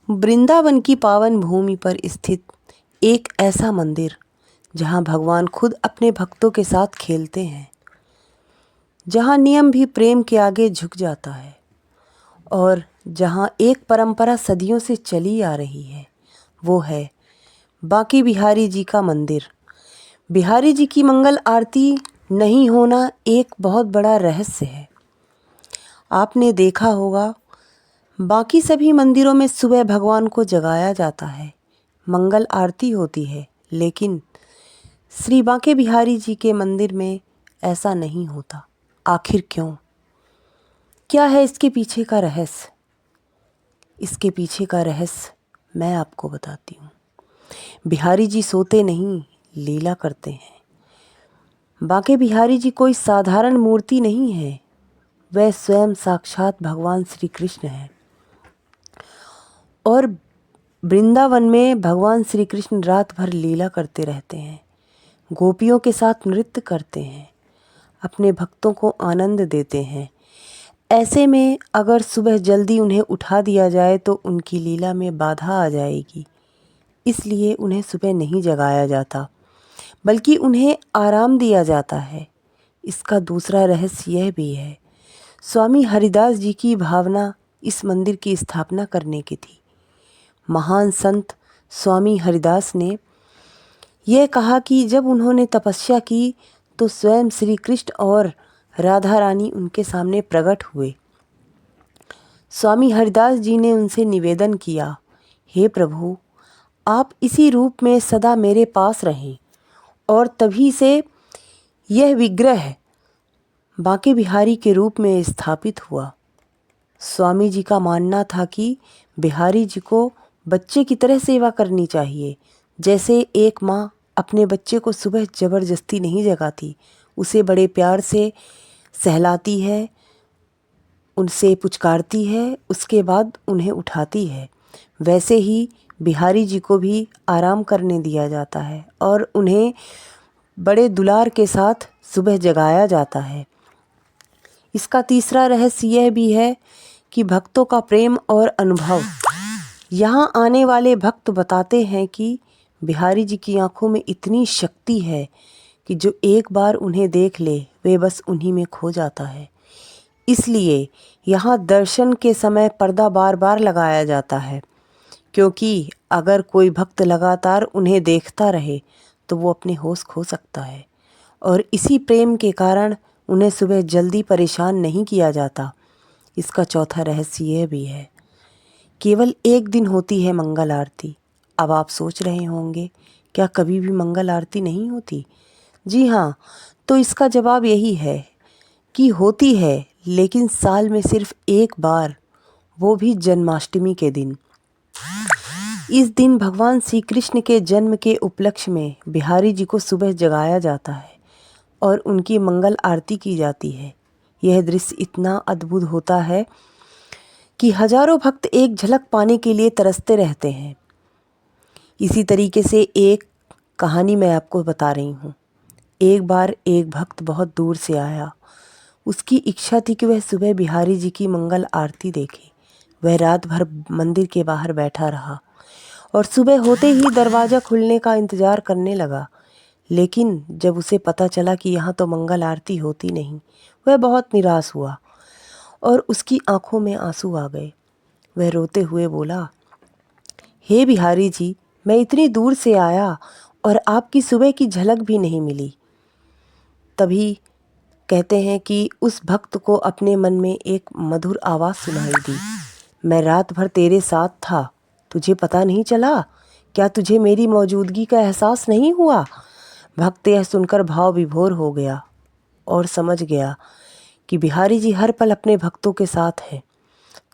वृंदावन की पावन भूमि पर स्थित एक ऐसा मंदिर जहां भगवान खुद अपने भक्तों के साथ खेलते हैं, जहां नियम भी प्रेम के आगे झुक जाता है और जहां एक परंपरा सदियों से चली आ रही है, वो है बांके बिहारी जी का मंदिर। बिहारी जी की मंगल आरती नहीं होना एक बहुत बड़ा रहस्य है। आपने देखा होगा, बाकी सभी मंदिरों में सुबह भगवान को जगाया जाता है, मंगल आरती होती है, लेकिन श्री बांके बिहारी जी के मंदिर में ऐसा नहीं होता। आखिर क्यों? क्या है इसके पीछे का रहस्य? इसके पीछे का रहस्य मैं आपको बताती हूँ। बिहारी जी सोते नहीं, लीला करते हैं। बांके बिहारी जी कोई साधारण मूर्ति नहीं है, वह स्वयं साक्षात भगवान श्री कृष्ण है। और वृंदावन में भगवान श्री कृष्ण रात भर लीला करते रहते हैं, गोपियों के साथ नृत्य करते हैं, अपने भक्तों को आनंद देते हैं। ऐसे में अगर सुबह जल्दी उन्हें उठा दिया जाए तो उनकी लीला में बाधा आ जाएगी। इसलिए उन्हें सुबह नहीं जगाया जाता, बल्कि उन्हें आराम दिया जाता है। इसका दूसरा रहस्य यह भी है, स्वामी हरिदास जी की भावना इस मंदिर की स्थापना करने की थी। महान संत स्वामी हरिदास ने यह कहा कि जब उन्होंने तपस्या की तो स्वयं श्री कृष्ण और राधा रानी उनके सामने प्रकट हुए। स्वामी हरिदास जी ने उनसे निवेदन किया, हे प्रभु, आप इसी रूप में सदा मेरे पास रहें। और तभी से यह विग्रह बांके बिहारी के रूप में स्थापित हुआ। स्वामी जी का मानना था कि बिहारी जी को बच्चे की तरह सेवा करनी चाहिए। जैसे एक माँ अपने बच्चे को सुबह ज़बरदस्ती नहीं जगाती, उसे बड़े प्यार से सहलाती है, उनसे पुचकारती है, उसके बाद उन्हें उठाती है, वैसे ही बिहारी जी को भी आराम करने दिया जाता है और उन्हें बड़े दुलार के साथ सुबह जगाया जाता है। इसका तीसरा रहस्य यह भी है कि भक्तों का प्रेम और अनुभव। यहाँ आने वाले भक्त बताते हैं कि बिहारी जी की आंखों में इतनी शक्ति है कि जो एक बार उन्हें देख ले वे बस उन्हीं में खो जाता है। इसलिए यहाँ दर्शन के समय पर्दा बार बार लगाया जाता है, क्योंकि अगर कोई भक्त लगातार उन्हें देखता रहे तो वो अपने होश खो सकता है। और इसी प्रेम के कारण उन्हें सुबह जल्दी परेशान नहीं किया जाता। इसका चौथा रहस्य यह भी है, केवल एक दिन होती है मंगल आरती। अब आप सोच रहे होंगे, क्या कभी भी मंगल आरती नहीं होती? जी हाँ, तो इसका जवाब यही है कि होती है, लेकिन साल में सिर्फ एक बार, वो भी जन्माष्टमी के दिन। इस दिन भगवान श्री कृष्ण के जन्म के उपलक्ष्य में बिहारी जी को सुबह जगाया जाता है और उनकी मंगल आरती की जाती है। यह दृश्य इतना अद्भुत होता है कि हजारों भक्त एक झलक पाने के लिए तरसते रहते हैं। इसी तरीके से एक कहानी मैं आपको बता रही हूँ। एक बार एक भक्त बहुत दूर से आया। उसकी इच्छा थी कि वह सुबह बिहारी जी की मंगल आरती देखे। वह रात भर मंदिर के बाहर बैठा रहा और सुबह होते ही दरवाज़ा खुलने का इंतज़ार करने लगा। लेकिन जब उसे पता चला कि यहाँ तो मंगल आरती होती नहीं, वह बहुत निराश हुआ और उसकी आंखों में आंसू आ गए। वह रोते हुए बोला, हे बिहारी जी, मैं इतनी दूर से आया और आपकी सुबह की झलक भी नहीं मिली। तभी कहते हैं कि उस भक्त को अपने मन में एक मधुर आवाज़ सुनाई दी, मैं रात भर तेरे साथ था, तुझे पता नहीं चला? क्या तुझे मेरी मौजूदगी का एहसास नहीं हुआ? भक्त यह सुनकर भाव विभोर हो गया और समझ गया कि बिहारी जी हर पल अपने भक्तों के साथ हैं।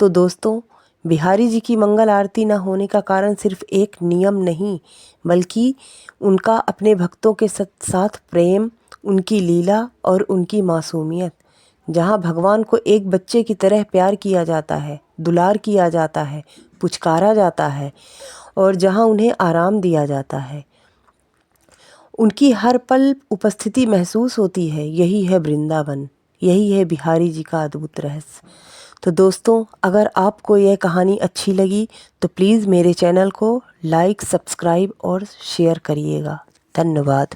तो दोस्तों, बिहारी जी की मंगल आरती न होने का कारण सिर्फ एक नियम नहीं, बल्कि उनका अपने भक्तों के साथ प्रेम, उनकी लीला और उनकी मासूमियत। जहाँ भगवान को एक बच्चे की तरह प्यार किया जाता है, दुलार किया जाता है, पुचकारा जाता है और जहाँ उन्हें आराम दिया जाता है, उनकी हर पल उपस्थिति महसूस होती है। यही है वृंदावन, यही है बिहारी जी का अद्भुत रहस्य। तो दोस्तों, अगर आपको यह कहानी अच्छी लगी तो प्लीज़ मेरे चैनल को लाइक, सब्सक्राइब और शेयर करिएगा। धन्यवाद।